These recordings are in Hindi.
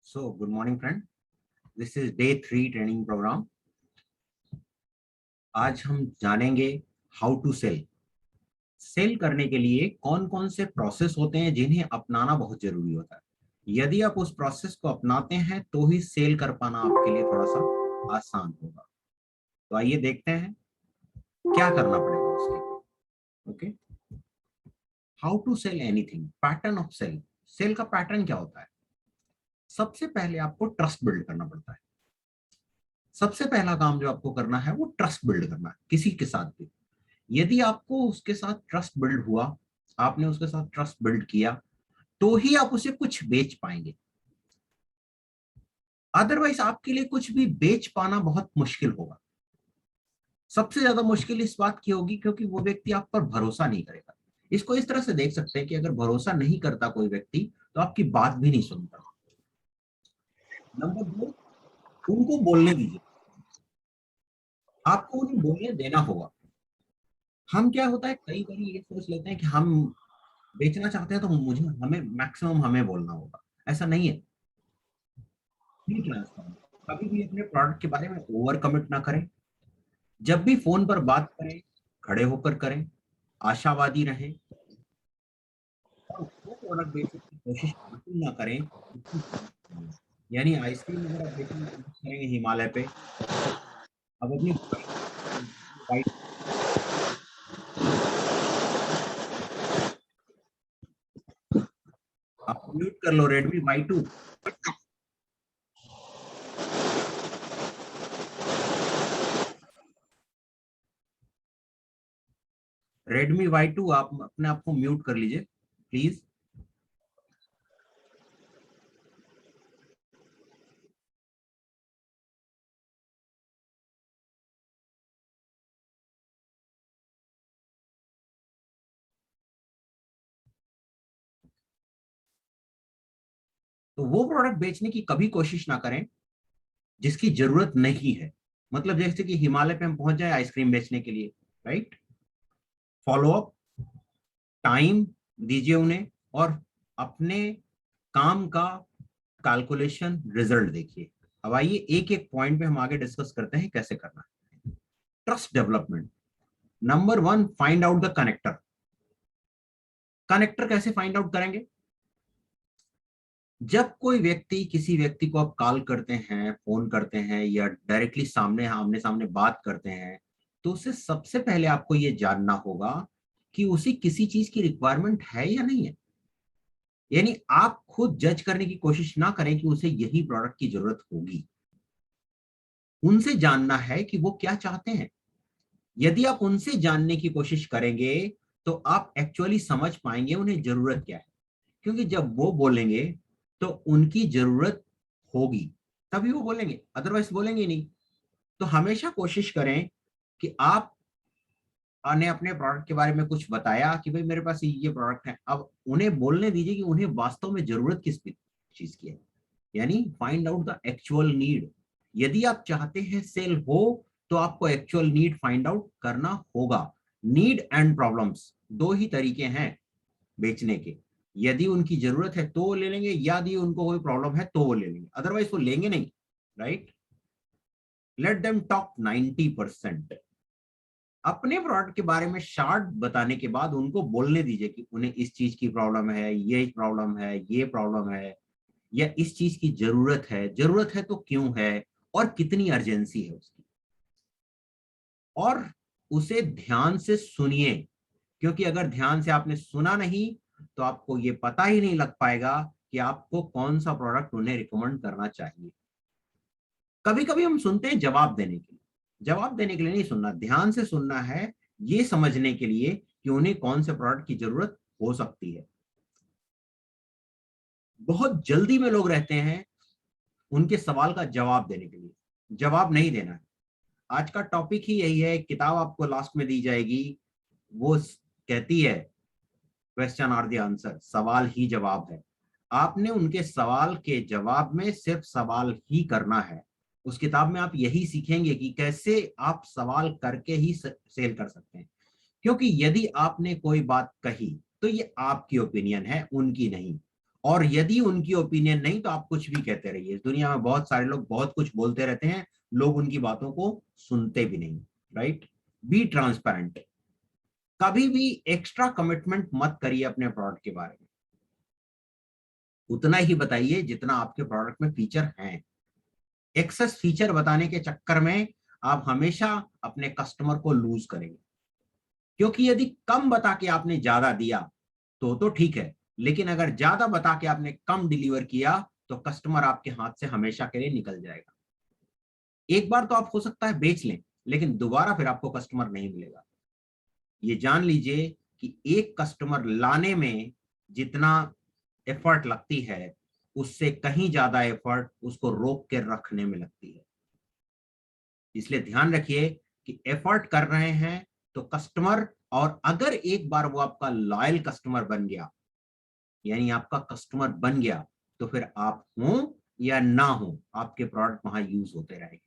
So, good morning, friend. This is day 3 training program. आज हम जानेंगे हाउ टू सेल। सेल करने के लिए कौन कौन से प्रोसेस होते हैं जिन्हें अपनाना बहुत जरूरी होता है। यदि आप उस प्रोसेस को अपनाते हैं तो ही सेल कर पाना आपके लिए थोड़ा सा आसान होगा। तो आइए देखते हैं क्या करना पड़ेगा उसके लिए। Okay, how to sell anything. Pattern of sale. Sale का पैटर्न क्या होता है? सबसे पहले आपको ट्रस्ट बिल्ड करना पड़ता है। सबसे पहला काम जो आपको करना है वो ट्रस्ट बिल्ड करना है किसी के साथ भी। यदि आपको उसके साथ ट्रस्ट बिल्ड हुआ, आपने उसके साथ ट्रस्ट बिल्ड किया, तो ही आप उसे कुछ बेच पाएंगे। अदरवाइज आपके लिए कुछ भी बेच पाना बहुत मुश्किल होगा। सबसे ज्यादा मुश्किल इस बात की होगी क्योंकि वो व्यक्ति आप पर भरोसा नहीं करेगा। इसको इस तरह से देख सकते हैं कि अगर भरोसा नहीं करता कोई व्यक्ति तो आपकी बात भी नहीं सुनता। नंबर 2, उनको बोलने दीजिए। आपको उन्हें बोलने देना होगा। हम क्या होता है, कई बार ये सोच लेते हैं कि हम बेचना चाहते हैं तो मुझे हमें मैक्सिमम हमें बोलना होगा। ऐसा नहीं है। Be transparent. कभी भी अपने प्रोडक्ट के बारे में ओवर कमिट ना करें। जब भी फोन पर बात करें, खड़े होकर करें, आशावादी रहें और वो प्रोडक्ट बेचने की कोशिश बिल्कुल ना करें। यानी आइसक्रीम अगर आप बेचने की कोशिश करेंगे हिमालय पे, अब अपनी वाइट, आप म्यूट कर लो रेडमी Y2। रेडमी Y2 आप अपने आप को म्यूट कर लीजिए प्लीज। तो वो प्रोडक्ट बेचने की कभी कोशिश ना करें जिसकी जरूरत नहीं है। मतलब जैसे कि हिमालय पे हम पहुंच जाए आइसक्रीम बेचने के लिए, राइट? फॉलो अप टाइम दीजिए उन्हें और अपने काम का कैलकुलेशन रिजल्ट देखिए। अब आइए एक एक पॉइंट पे हम आगे डिस्कस करते हैं कैसे करना है। Trust development. Number 1, find out the connector. Connector कैसे फाइंड आउट करेंगे? जब कोई व्यक्ति किसी व्यक्ति को आप कॉल करते हैं, फोन करते हैं या डायरेक्टली सामने आमने सामने बात करते हैं, तो उसे सबसे पहले आपको यह जानना होगा कि उसे किसी चीज की रिक्वायरमेंट है या नहीं है। यानी आप खुद जज करने की कोशिश ना करें कि उसे यही प्रोडक्ट की जरूरत होगी। उनसे जानना है कि वो क्या चाहते हैं। यदि आप उनसे जानने की कोशिश करेंगे तो आप एक्चुअली समझ पाएंगे उन्हें जरूरत क्या है। क्योंकि जब वो बोलेंगे तो उनकी जरूरत होगी, तभी वो बोलेंगे, अदरवाइज बोलेंगे नहीं। तो हमेशा कोशिश करें कि आप ने अपने प्रोडक्ट के बारे में कुछ बताया कि भाई मेरे पास ये प्रोडक्ट है। अब उन्हें बोलने दीजिए कि उन्हें वास्तव में जरूरत किस चीज की है। यानी find out the actual need. यदि आप चाहते हैं सेल हो तो आपको एक्चुअल नीड फाइंड आउट करना होगा। नीड एंड प्रॉब्लम्स दो ही तरीके हैं बेचने के। यदि उनकी जरूरत है तो वो ले लेंगे, यदि उनको कोई प्रॉब्लम है तो वो ले लेंगे, अदरवाइज वो लेंगे नहीं। राइट? Let them talk 90%। अपने प्रोडक्ट के बारे में शॉर्ट बताने के बाद उनको बोलने दीजिए कि उन्हें इस चीज की प्रॉब्लम है, ये प्रॉब्लम है, ये प्रॉब्लम है, या इस चीज की जरूरत है तो क्यों है और कितनी अर्जेंसी है उसकी। और उसे ध्यान से सुनिए, क्योंकि अगर ध्यान से आपने सुना नहीं तो आपको ये पता ही नहीं लग पाएगा कि आपको कौन सा प्रोडक्ट उन्हें रिकमेंड करना चाहिए। कभी कभी हम सुनते हैं जवाब देने के लिए। जवाब देने के लिए नहीं सुनना, ध्यान से सुनना है, ये समझने के लिए कि उन्हें कौन से प्रोडक्ट की जरूरत हो सकती है। बहुत जल्दी में लोग रहते हैं उनके सवाल का जवाब देने के लिए। जवाब नहीं देना है। आज का टॉपिक ही यही है। किताब आपको लास्ट में दी जाएगी, वो कहती है क्वेश्चन आर द आंसर, सवाल ही जवाब है। आपने उनके सवाल के जवाब में सिर्फ सवाल ही करना है। उस किताब में आप यही सीखेंगे कि कैसे आप सवाल करके ही सेल कर सकते हैं। क्योंकि यदि आपने कोई बात कही तो ये आपकी ओपिनियन है, उनकी नहीं। और यदि उनकी ओपिनियन नहीं तो आप कुछ भी कहते रहिए। इस दुनिया में बहुत सारे लोग बहुत कुछ बोलते रहते हैं, लोग उनकी बातों को सुनते भी नहीं। राइट। Be transparent. कभी भी एक्स्ट्रा कमिटमेंट मत करिए अपने प्रोडक्ट के बारे में। उतना ही बताइए जितना आपके प्रोडक्ट में फीचर हैं। एक्सेस फीचर बताने के चक्कर में आप हमेशा अपने कस्टमर को लूज करेंगे, क्योंकि यदि कम बता के आपने ज्यादा दिया तो ठीक है, लेकिन अगर ज्यादा बता के आपने कम डिलीवर किया तो कस्टमर आपके हाथ से हमेशा के लिए निकल जाएगा। एक बार तो आप हो सकता है बेच लें, लेकिन दोबारा फिर आपको कस्टमर नहीं मिलेगा। ये जान लीजिए कि एक कस्टमर लाने में जितना एफर्ट लगती है, उससे कहीं ज्यादा एफर्ट उसको रोक के रखने में लगती है। इसलिए ध्यान रखिए कि एफर्ट कर रहे हैं तो कस्टमर, और अगर एक बार वो आपका लॉयल कस्टमर बन गया, यानी आपका कस्टमर बन गया, तो फिर आप हो या ना हो, आपके प्रोडक्ट वहां यूज होते रहेंगे।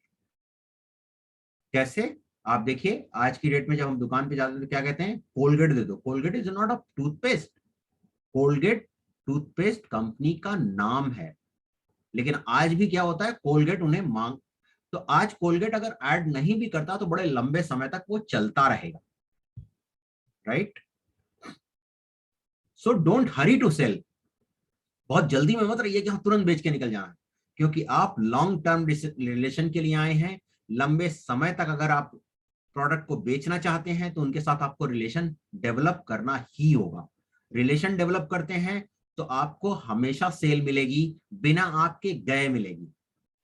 कैसे? आप देखिए, आज की डेट में जब हम दुकान पे जाते हैं तो क्या कहते हैं? कोलगेट दे दो। Colgate is not a toothpaste. Colgate toothpaste company का नाम है, लेकिन आज भी क्या होता है, कोलगेट उन्हें मांग, तो आज कोलगेट अगर ऐड नहीं भी करता तो बड़े लंबे समय तक वो चलता रहेगा। Right. So don't hurry to sell. बहुत जल्दी में मत रहिए कि हम तुरंत बेच के निकल जाए, क्योंकि आप लॉन्ग टर्म रिलेशन के लिए आए हैं। लंबे समय तक अगर आप प्रोडक्ट को बेचना चाहते हैं तो उनके साथ आपको रिलेशन डेवलप करना ही होगा। रिलेशन डेवलप करते हैं तो आपको हमेशा सेल मिलेगी, बिना आपके गए मिलेगी।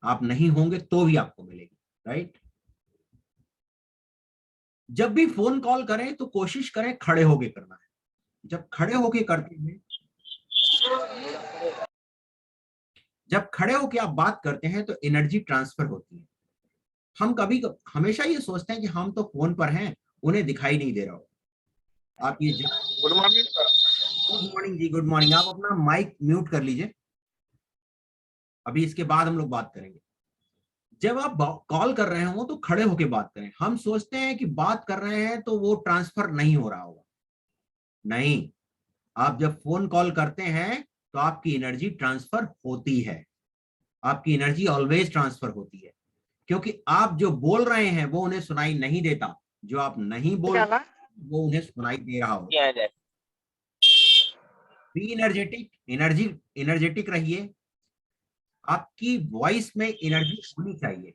आप नहीं होंगे तो भी आपको मिलेगी। राइट। जब भी फोन कॉल करें तो कोशिश करें खड़े होके करना है। जब खड़े होके करते हैं, जब खड़े होके आप बात करते हैं तो एनर्जी ट्रांसफर होती है। हम कभी हमेशा ये सोचते हैं कि हम तो फोन पर हैं, उन्हें दिखाई नहीं दे रहा हो। आप ये good morning sir. Good morning जी, गुड मॉर्निंग। आप अपना माइक म्यूट कर लीजिए, अभी इसके बाद हम लोग बात करेंगे। जब आप कॉल कर रहे हो तो खड़े होके बात करें। हम सोचते हैं कि बात कर रहे हैं तो वो ट्रांसफर नहीं हो रहा होगा। नहीं, आप जब फोन कॉल करते हैं तो आपकी एनर्जी ट्रांसफर होती है। आपकी एनर्जी ऑलवेज ट्रांसफर होती है, क्योंकि आप जो बोल रहे हैं वो उन्हें सुनाई नहीं देता, जो आप नहीं बोल क्या ना रहे वो उन्हें सुनाई दे रहा हो। किया जाए। Be energetic. एनर्जेटिक रहिए। आपकी वॉइस में एनर्जी होनी चाहिए।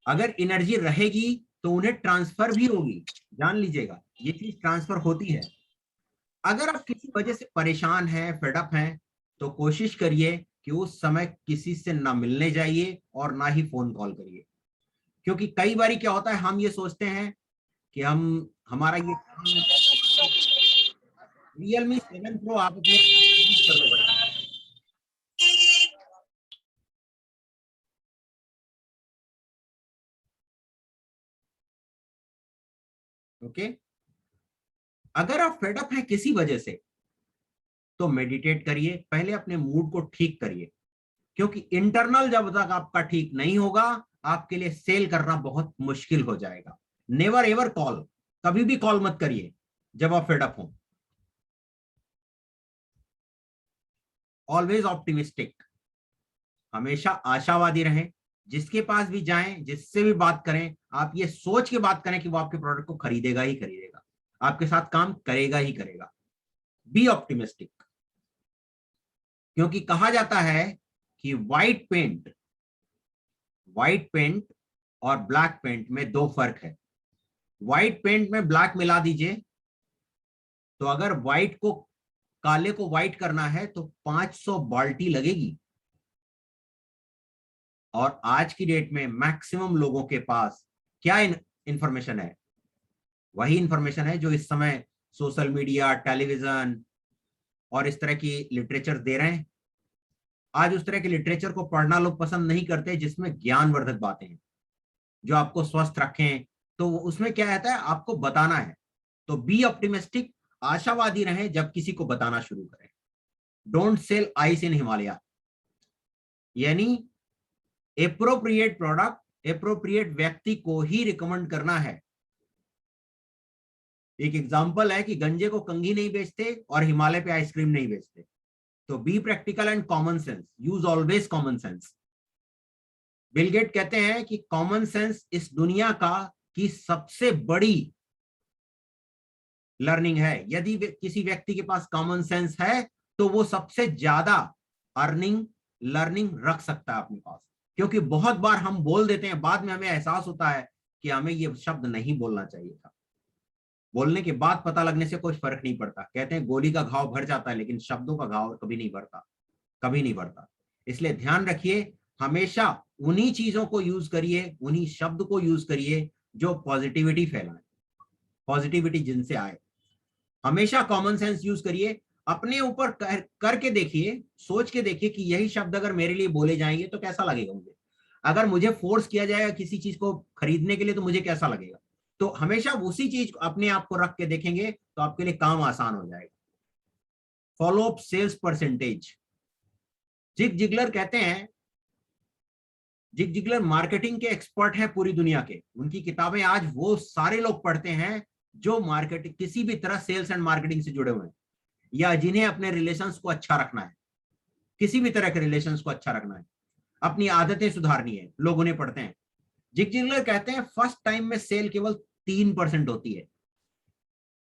अगर एनर्जी रहेगी तो उन्हें ट्रांसफर भी होगी। जान लीजिएगा, ये चीज ट्रांसफर होती है। अगर आप किसी वजह से परेशान हैं, फेडअप हैं, तो कोशिश करिए कि उस समय किसी से ना मिलने जाइए और ना ही फोन कॉल करिए। क्योंकि कई बार क्या होता है, हम ये सोचते हैं कि हम हमारा ये काम है। Realme 7 Pro आप अपने यूज कर लो भाई। ओके। अगर आप फेडअप हैं किसी वजह से तो मेडिटेट करिए, पहले अपने मूड को ठीक करिए, क्योंकि इंटरनल जब तक आपका ठीक नहीं होगा, आपके लिए सेल करना बहुत मुश्किल हो जाएगा। Never ever call. कभी भी कॉल मत करिए जब आप फेडअप हो। Always optimistic. हमेशा आशावादी रहें। जिसके पास भी जाएं, जिससे भी बात करें, आप ये सोच के बात करें कि वो आपके प्रोडक्ट को खरीदेगा ही खरीदेगा, आपके साथ काम करेगा ही करेगा। Be optimistic. क्योंकि कहा जाता है कि व्हाइट पेंट और ब्लैक पेंट में दो फर्क है। व्हाइट पेंट में ब्लैक मिला दीजिए, तो अगर व्हाइट को, काले को व्हाइट करना है तो 500 बाल्टी लगेगी। और आज की डेट में मैक्सिमम लोगों के पास क्या इंफॉर्मेशन है? वही इंफॉर्मेशन है जो इस समय सोशल मीडिया, टेलीविजन और इस तरह की लिटरेचर दे रहे हैं। आज उस तरह के लिटरेचर को पढ़ना लोग पसंद नहीं करते जिसमें ज्ञानवर्धक बातें हैं, जो आपको स्वस्थ रखें। तो उसमें क्या रहता है, आपको बताना है। तो बी ऑप्टिमिस्टिक। आशावादी रहें जब किसी को बताना शुरू करें। Don't sell ice in Himalaya. यानी एप्रोप्रिएट प्रोडक्ट एप्रोप्रिएट व्यक्ति को ही रिकमेंड करना है। एक एग्जांपल है कि गंजे को कंघी नहीं बेचते और हिमालय पे आइसक्रीम नहीं बेचते। तो be practical and common sense, use always common sense. Bill Gates कहते हैं कि कॉमन सेंस इस दुनिया का की सबसे बड़ी लर्निंग है। यदि किसी व्यक्ति के पास कॉमन सेंस है तो वो सबसे ज्यादा अर्निंग लर्निंग रख सकता है अपने पास। क्योंकि बहुत बार हम बोल देते हैं, बाद में हमें एहसास होता है कि हमें ये शब्द नहीं बोलना चाहिए था। बोलने के बाद पता लगने से कोई फर्क नहीं पड़ता। कहते हैं गोली का घाव भर जाता है, लेकिन शब्दों का घाव कभी नहीं भरता, कभी नहीं भरता। इसलिए ध्यान रखिए, हमेशा उन्हीं चीजों को यूज करिए, उन्हीं शब्द को यूज करिए जो पॉजिटिविटी फैलाए, पॉजिटिविटी जिनसे आए। हमेशा कॉमन सेंस यूज करिए। अपने ऊपर करके देखिए, सोच के देखिए कि यही शब्द अगर मेरे लिए बोले जाएंगे तो कैसा लगेगा मुझे। अगर मुझे फोर्स किया जाएगा किसी चीज को खरीदने के लिए तो मुझे कैसा लगेगा। तो हमेशा उसी चीज अपने आप को रख के देखेंगे तो आपके लिए काम आसान हो जाएगा। Follow up sales percentage. Zig Ziglar कहते हैं, जिग जिगलर मार्केटिंग के एक्सपर्ट हैं पूरी दुनिया के। उनकी किताबें आज वो सारे लोग पढ़ते हैं जो मार्केटिंग किसी भी तरह सेल्स एंड मार्केटिंग से जुड़े हुए हैं, या जिन्हें अपने रिलेशंस को अच्छा रखना है, किसी भी तरह के रिलेशंस को अच्छा रखना है, अपनी आदतें सुधारनी है, लोग उन्हें पढ़ते हैं। जिग जिगलर कहते हैं फर्स्ट टाइम में सेल केवल 3% होती है।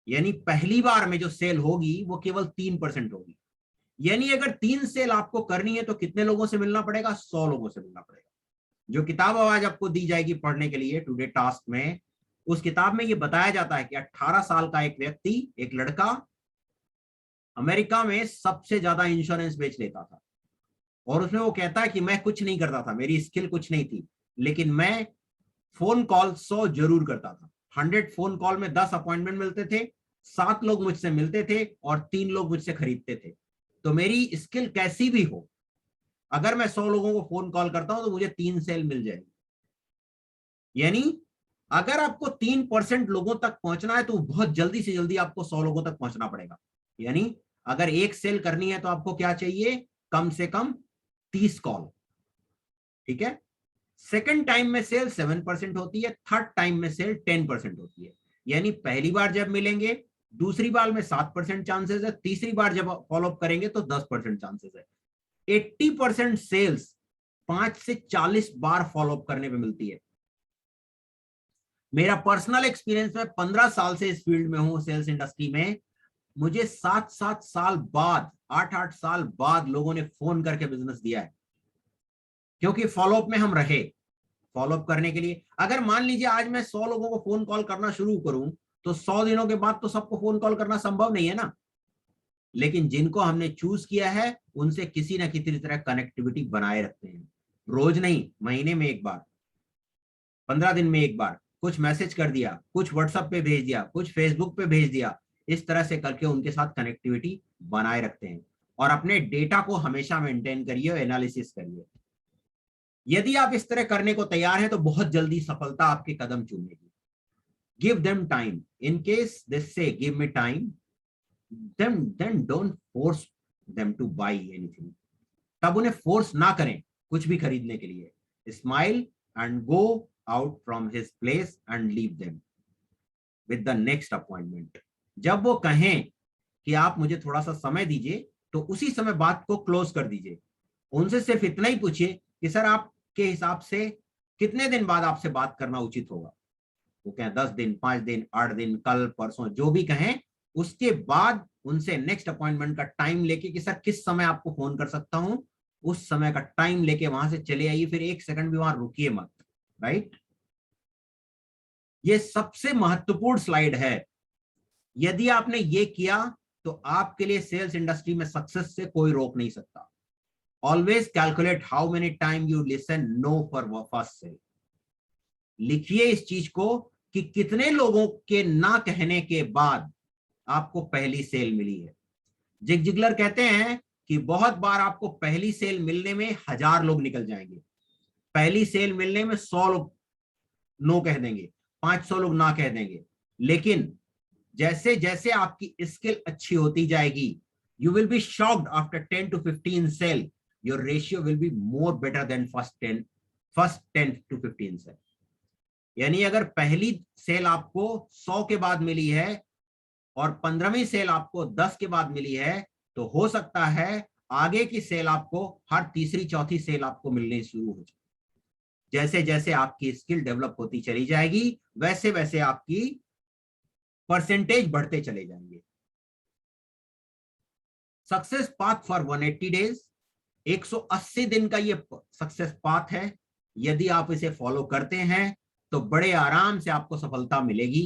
यानी पहली बार में जो सेल होगी वो केवल 3% होगी। यानी अगर 3 सेल आपको करनी है तो कितने लोगों से मिलना पड़ेगा? 100 लोगों से मिलना पड़ेगा। जो किताब आज आपको दी जाएगी पढ़ने के लिए टुडे टास्क में, उस किताब में ये बताया जाता है कि 18 साल का एक व्यक्ति, एक लड़का अमेरिका में सबसे ज्यादा इंश्योरेंस बेच लेता था। और उसमें वो कहता है कि मैं कुछ नहीं करता था, मेरी स्किल कुछ नहीं थी, लेकिन मैं फोन कॉल 100 जरूर करता था। 100 फोन कॉल में 10 अपॉइंटमेंट मिलते थे, 7 लोग मुझसे मिलते थे और 3 लोग मुझसे खरीदते थे। तो मेरी स्किल कैसी भी हो, अगर मैं 100 लोगों को फोन कॉल करता हूं तो मुझे 3 सेल मिल जाएगी। यानी अगर आपको 3% लोगों तक पहुंचना है तो बहुत जल्दी से जल्दी आपको 100 लोगों तक पहुंचना पड़ेगा। यानी अगर एक सेल करनी है तो आपको क्या चाहिए? कम से कम 30 कॉल। ठीक है। सेकंड टाइम में सेल 7% होती है, थर्ड टाइम में सेल 10% होती है। यानी पहली बार जब मिलेंगे, दूसरी बार में 7% चांसेस है, तीसरी बार जब फॉलोअप करेंगे तो 10% चांसेस है। 80% सेल्स 5 से 40 बार फॉलोअप करने में मिलती है। मेरा पर्सनल एक्सपीरियंस में 15 साल से इस फील्ड में हूं, सेल्स इंडस्ट्री में। मुझे 7-7 साल बाद, 8-8 साल बाद लोगों ने फोन करके बिजनेस दिया है, क्योंकि फॉलोअप में हम रहे। फॉलोअप करने के लिए अगर मान लीजिए आज मैं 100 लोगों को फोन कॉल करना शुरू करूं तो 100 दिनों के बाद तो सबको फोन कॉल करना संभव नहीं है ना। लेकिन जिनको हमने चूज किया है उनसे किसी ना किसी तरह कनेक्टिविटी बनाए रखते हैं। रोज नहीं, महीने में एक बार, 15 दिन में एक बार, कुछ मैसेज कर दिया, कुछ व्हाट्सएप पे भेज दिया, कुछ फेसबुक पे भेज दिया। इस तरह से करके उनके साथ कनेक्टिविटी बनाए रखते हैं। और अपने डेटा को हमेशा मेंटेन करिए, एनालिसिस करिए। यदि आप इस तरह करने को तैयार हैं तो बहुत जल्दी सफलता आपके कदम चूमेगी। Give them time. In case they say give me time, then don't force them to buy anything। तब उन्हें फोर्स ना करें कुछ भी खरीदने के लिए। Smile and go out from his place and leave them with the next appointment. जब वो कहें कि आप मुझे थोड़ा सा समय दीजिए तो उसी समय बात को क्लोज कर दीजिए। उनसे सिर्फ इतना ही पूछिए कि सर आपके हिसाब से कितने दिन बाद आपसे बात करना उचित होगा। वो कहें 10 दिन, 5 दिन, 8 दिन, कल, परसों, जो भी कहें। उसके बाद उनसे नेक्स्ट अपॉइंटमेंट का टाइम लेके कि सर किस समय आपको फोन कर सकता हूं, उस समय का टाइम लेके वहां से चले आइए। फिर एक सेकंड भी वहां रुकिए मत। राइट। ये सबसे महत्वपूर्ण स्लाइड है। यदि आपने ये किया तो आपके लिए सेल्स इंडस्ट्री में सक्सेस से कोई रोक नहीं सकता। Always calculate how many time you listen no for first sale. लिखिए इस चीज को कि कितने लोगों के ना कहने के बाद आपको पहली सेल मिली है। जिग जिगलर कहते हैं कि बहुत बार आपको पहली सेल मिलने में 1000 लोग निकल जाएंगे, पहली सेल मिलने में 100 लोग नो कह देंगे, 500 लोग ना कह देंगे। लेकिन जैसे जैसे आपकी स्किल अच्छी होती जाएगी, you will be shocked after 10 to 15 sale your ratio will be more better than first 10 to 15 sale. यानी अगर पहली सेल आपको 100 के बाद मिली है और 15वीं सेल आपको 10 के बाद मिली है तो हो सकता है आगे की सेल आपको हर तीसरी चौथी सेल आपको मिलने शुरू हो जाए। जैसे जैसे आपकी स्किल डेवलप होती चली जाएगी वैसे वैसे आपकी परसेंटेज बढ़ते चले जाएंगे। सक्सेस पाथ फॉर 180 डेज, 180 दिन का ये सक्सेस पाथ है। यदि आप इसे फॉलो करते हैं तो बड़े आराम से आपको सफलता मिलेगी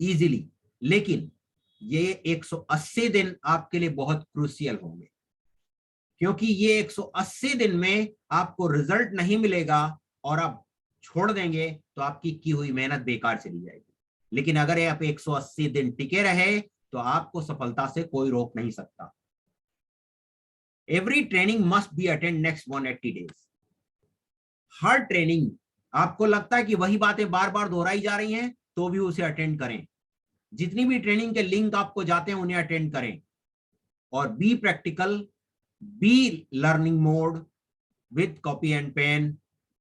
इजीली। लेकिन ये 180 दिन आपके लिए बहुत क्रूशियल होंगे, क्योंकि ये 180 दिन में आपको रिजल्ट नहीं मिलेगा और आप छोड़ देंगे तो आपकी की हुई मेहनत बेकार चली जाएगी। लेकिन अगर आप 180 दिन टिके रहे तो आपको सफलता से कोई रोक नहीं सकता। Every training must be attend next 180 days. Her training, आपको लगता है कि वही बातें बार बार दोहराई जा रही हैं तो भी उसे अटेंड करें। जितनी भी ट्रेनिंग के लिंक आपको जाते हैं उन्हें अटेंड करें और be practical, be learning mode with copy and pen,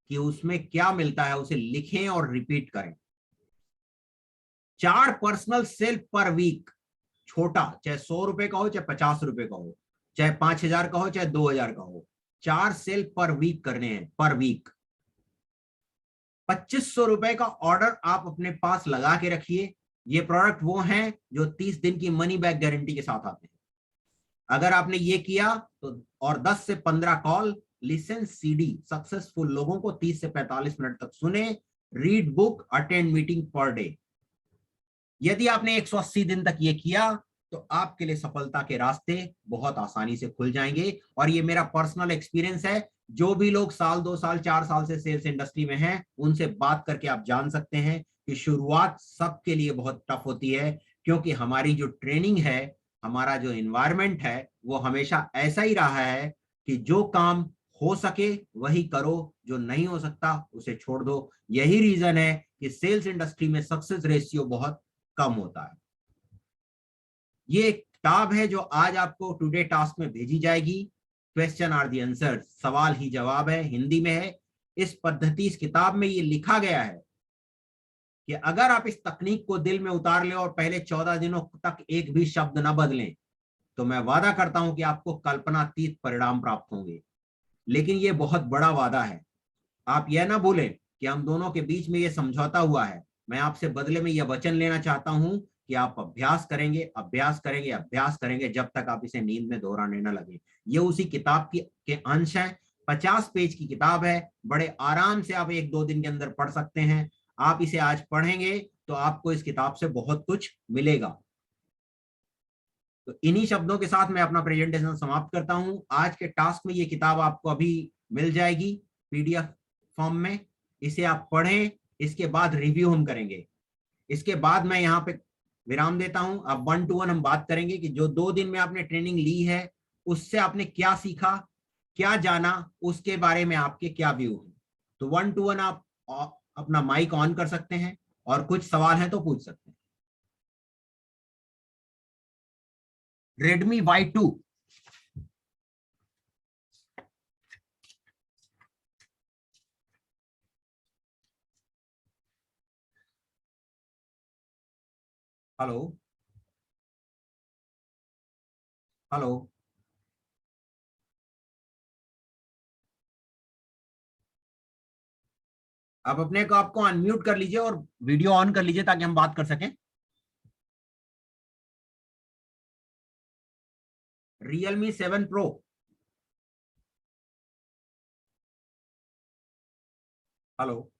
कि उसमें क्या मिलता है उसे लिखें और रिपीट करें। 4 पर्सनल सेल पर वीक, छोटा, चाहे 100 रुपए का हो, चाहे 50 रुपए का हो, चाहे 5,000 का हो, चाहे 2,000 का हो, 4 सेल पर वीक करने हैं। पर वीक 2500 रुपए का ऑर्डर आप अपने पास लगा के रखिए। ये प्रोडक्ट वो हैं जो 30 दिन की मनी बैक गारंटी के साथ आते हैं। अगर आपने ये किया तो, और 10 से 15 कॉल, लिसन सीडी, सक्सेसफुल लोगों को 30 से 45 मिनट तक सुने, read book, attend meeting per day. यदि आपने 180 दिन तक ये किया तो आपके लिए सफलता के रास्ते बहुत आसानी से खुल जाएंगे। और ये मेरा पर्सनल एक्सपीरियंस है। जो भी लोग साल 2 साल 4 साल से सेल्स इंडस्ट्री में हैं उनसे बात करके आप जान सकते हैं कि शुरुआत सबके लिए बहुत टफ होती है, क्योंकि हमारी जो ट्रेनिंग है, हमारा जो एनवायरमेंट है वो हमेशा ऐसा ही रहा है कि जो काम हो सके वही करो, जो नहीं हो सकता उसे छोड़ दो। यही रीजन है कि सेल्स इंडस्ट्री में सक्सेस रेशियो बहुत कम होता है। ये एक किताब है जो आज आपको टुडे टास्क में भेजी जाएगी। क्वेश्चन आर दी आंसर, सवाल ही जवाब है, हिंदी में है। इस पद्धति, इस किताब में ये लिखा गया है कि अगर आप इस तकनीक को दिल में उतार ले और पहले 14 दिनों तक एक भी शब्द न बदलें तो मैं वादा करता हूं कि आपको कल्पनातीत परिणाम प्राप्त होंगे। लेकिन ये बहुत बड़ा वादा है। आप यह ना भूलें कि हम दोनों के बीच में ये समझौता हुआ है। मैं आपसे बदले में यह वचन लेना चाहता हूं कि आप अभ्यास करेंगे, अभ्यास करेंगे, अभ्यास करेंगे जब तक आप इसे नींद में दोहराने न लगे। ये उसी किताब के अंश हैं। 50 पेज की किताब है। बड़े आराम से आप 1-2 दिन के अंदर पढ़ सकते हैं। आप इसे आज पढ़ेंगे तो आपको इस किताब से बहुत कुछ मिलेगा। तो इन्हीं शब्दों के साथ मैं अपना प्रेजेंटेशन समाप्त करता हूं। आज के टास्क में ये किताब आपको अभी मिल जाएगी पीडीएफ फॉर्म में। इसे आप पढ़ें, इसके बाद रिव्यू हम करेंगे। इसके बाद मैं यहाँ पे विराम देता हूं। अब 1 to 1 हम बात करेंगे कि जो 2 दिन में आपने ट्रेनिंग ली है उससे आपने क्या सीखा, क्या जाना, उसके बारे में आपके क्या व्यू है। तो 1 to 1 आप अपना माइक ऑन कर सकते हैं और कुछ सवाल है तो पूछ सकते हैं। Redmi Y2, hello hello. आप अपने को आपको अनम्यूट कर लीजिए और वीडियो ऑन कर लीजिए ताकि हम बात कर सकें। Realme 7 Pro, hello.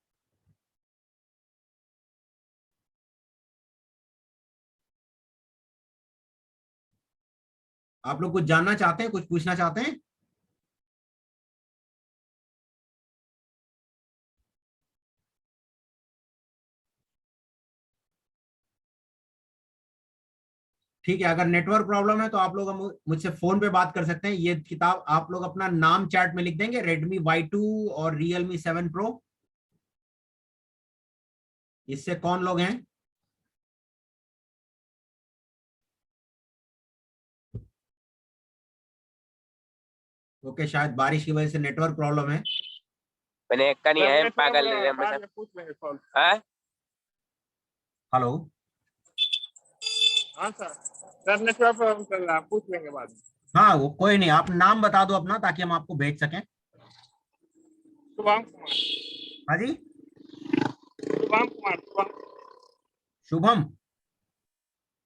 आप लोग कुछ जानना चाहते हैं, कुछ पूछना चाहते हैं? ठीक है, अगर नेटवर्क प्रॉब्लम है तो आप लोग मुझसे फोन पे बात कर सकते हैं। ये किताब आप लोग अपना नाम चैट में लिख देंगे, Redmi Y2 और Realme 7 Pro। इससे कौन लोग हैं? ओके, शायद बारिश की वजह से नेटवर्क प्रॉब्लम है। मैंने एक का नहीं है, पागल है हम पूछ लेंगे कॉल। हां हेलो। हां सर, सर नेटवर्क प्रॉब्लम चल रहा है, पूछ लेंगे बाद में। हाँ वो कोई नहीं, आप नाम बता दो अपना ताकि हम आपको भेज सकें। शुभम कुमार। हाँ जी, Shubham Kumar. Shubham. Shubham.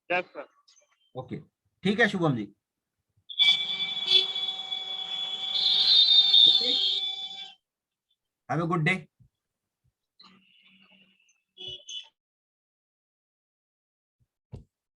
Yes sir. Okay, ठीक है Shubham ji. Okay, have a good day.